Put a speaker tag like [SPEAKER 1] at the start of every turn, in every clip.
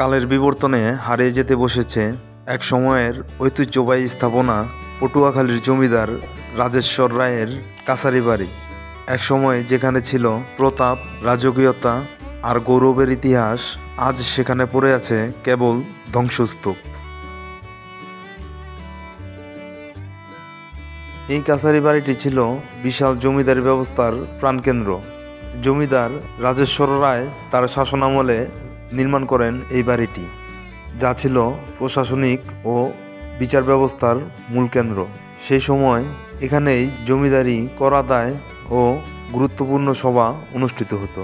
[SPEAKER 1] কালের বিবর্তনে হারিয়ে যেতে বসেছে এক সময়ের ঐতিহ্যবাহী স্থাপনা পটুয়াখালীর জমিদার রাজেশ্বর রায়ের কাছারি বাড়ি। এক সময় যেখানে ছিল প্রতাপ, রাজকীয়তা আর গৌরবের ইতিহাস, আজ সেখানে পড়ে আছে কেবল ধ্বংসস্তূপ। এই কাছারি বাড়িটি ছিল বিশাল জমিদারি ব্যবস্থার প্রাণকেন্দ্র। জমিদার রাজেশ্বর রায় তার শাসনামলে নির্মাণ করেন এই বাড়িটি, যা ছিল প্রশাসনিক ও বিচার ব্যবস্থার মূল কেন্দ্র। সেই সময় এখানেই জমিদারি, কর আদায় ও গুরুত্বপূর্ণ সভা অনুষ্ঠিত হতো।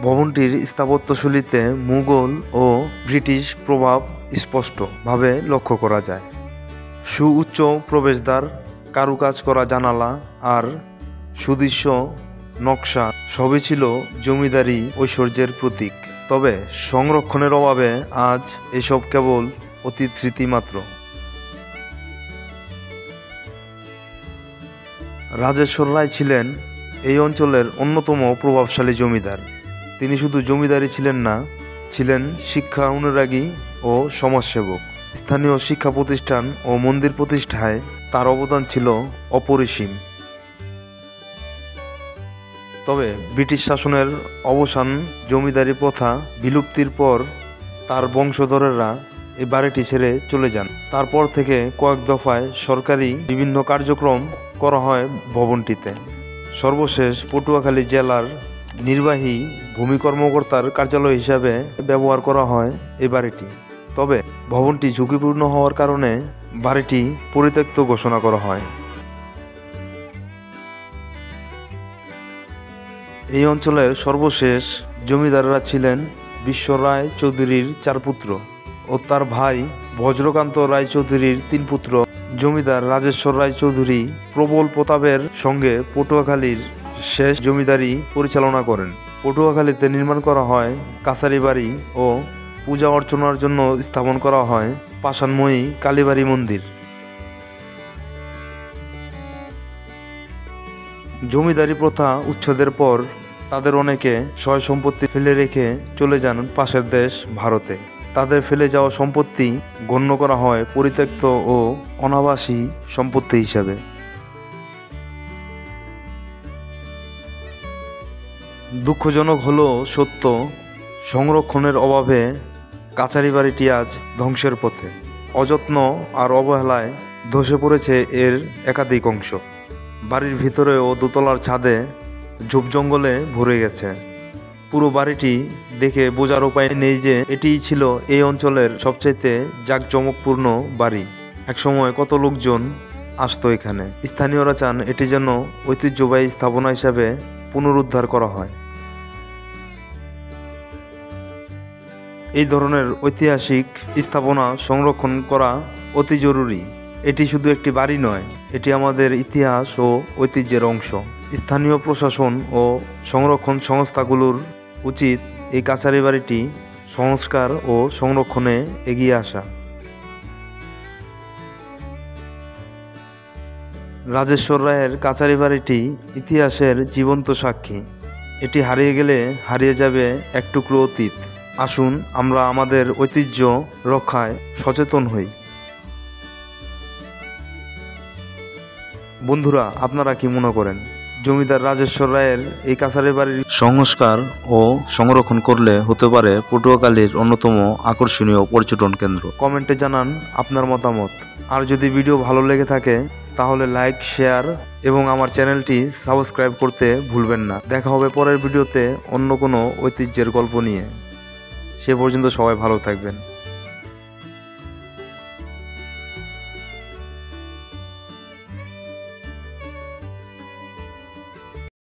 [SPEAKER 1] ভবনটির স্থাপত্যশৈলীতে মুঘল ও ব্রিটিশ প্রভাব স্পষ্টভাবে লক্ষ্য করা যায়। সুউচ্চ প্রবেশদ্বার, কারুকাজ করা জানালা আর সুদৃশ্য নকশা সবই ছিল জমিদারি ঐশ্বর্যের প্রতীক। তবে সংরক্ষণের অভাবে আজ এসব কেবল অতীত স্মৃতি মাত্র। রাজেশ্বর রায় ছিলেন এই অঞ্চলের অন্যতম প্রভাবশালী জমিদার। তিনি শুধু জমিদারি ছিলেন না, ছিলেন শিক্ষা অনুরাগী ও সমাজসেবক। স্থানীয় শিক্ষা প্রতিষ্ঠান ও মন্দির প্রতিষ্ঠায় তার অবদান ছিল অপরিসীম। তবে ব্রিটিশ শাসনের অবসান, জমিদারি প্রথা বিলুপ্তির পর তার বংশধরেরা এই বাড়িটি ছেড়ে চলে যান। তারপর থেকে কয়েক দফায় সরকারি বিভিন্ন কার্যক্রম করা হয় ভবনটিতে। সর্বশেষ পটুয়াখালী জেলার নির্বাহী ভূমি কর্মকর্তার কার্যালয় হিসাবে ব্যবহার করা হয় এই বাড়িটি। তবে ভবনটি ঝুঁকিপূর্ণ হওয়ার কারণে বাড়িটি পরিত্যক্ত ঘোষণা করা হয়। এই অঞ্চলের সর্বশেষ জমিদাররা ছিলেন বিশ্ব রায় চৌধুরীর 4 পুত্র ও তার ভাই বজ্রকান্ত রায় চৌধুরীর 3 পুত্র। জমিদার রাজেশ্বর রায় চৌধুরী প্রবল প্রতাপের সঙ্গে পটুয়াখালীর শেষ জমিদারি পরিচালনা করেন। পটুয়াখালীতে নির্মাণ করা হয় কাছারি বাড়ি ও পূজা অর্চনার জন্য স্থাপন করা হয় পাষাণময়ী কালীবাড়ি মন্দির। জমিদারি প্রথা উচ্ছেদের পর তাদের অনেকে সয় সম্পত্তি ফেলে রেখে চলে যান পাশের দেশ ভারতে। তাদের ফেলে যাওয়া সম্পত্তি গণ্য করা হয় পরিত্যক্ত ও অনাবাসী সম্পত্তি হিসাবে। দুঃখজনক হলেও সত্য, সংরক্ষণের অভাবে কাছারি বাড়িটি আজ ধ্বংসের পথে। অযত্ন আর অবহেলায় ধসে পড়েছে এর একাধিক অংশ। বাড়ির ভিতরে ও দোতলার ছাদে ঝোপ জঙ্গলে ভরে গেছে। পুরো বাড়িটি দেখে বোঝার উপায় নেই যে এটিই ছিল এই অঞ্চলের সবচাইতে জাঁকজমকপূর্ণ বাড়ি। একসময় কত লোকজন আসতো এখানে। স্থানীয়রা চান এটি যেন ঐতিহ্যবাহী স্থাপনা হিসাবে পুনরুদ্ধার করা হয়। এই ধরনের ঐতিহাসিক স্থাপনা সংরক্ষণ করা অতি জরুরি। এটি শুধু একটি বাড়ি নয়, এটি আমাদের ইতিহাস ও ঐতিহ্যের অংশ। স্থানীয় প্রশাসন ও সংরক্ষণ সংস্থাগুলোর উচিত এই কাছারি বাড়িটি সংস্কার ও সংরক্ষণে এগিয়ে আসা। রাজেশ্বর রায়ের কাছারি বাড়িটি ইতিহাসের জীবন্ত সাক্ষী। এটি হারিয়ে গেলে হারিয়ে যাবে এক টুকরো অতীত। আসুন আমরা আমাদের ঐতিহ্য রক্ষায় সচেতন হই। বন্ধুরা, আপনারা কি মনে করেন জমিদার রাজেশ্বর রায়ের এই কাছারি বাড়ির সংস্কার ও সংরক্ষণ করলে হতে পারে পটুয়াখালীর অন্যতম আকর্ষণীয় পর্যটন কেন্দ্র? কমেন্টে জানান আপনার মতামত। আর যদি ভিডিও ভালো লেগে থাকে তাহলে লাইক, শেয়ার এবং আমার চ্যানেলটি সাবস্ক্রাইব করতে ভুলবেন না। দেখা হবে পরের ভিডিওতে অন্য কোনো ঐতিহ্যের গল্প নিয়ে। সে পর্যন্ত সবাই ভালো থাকবেন।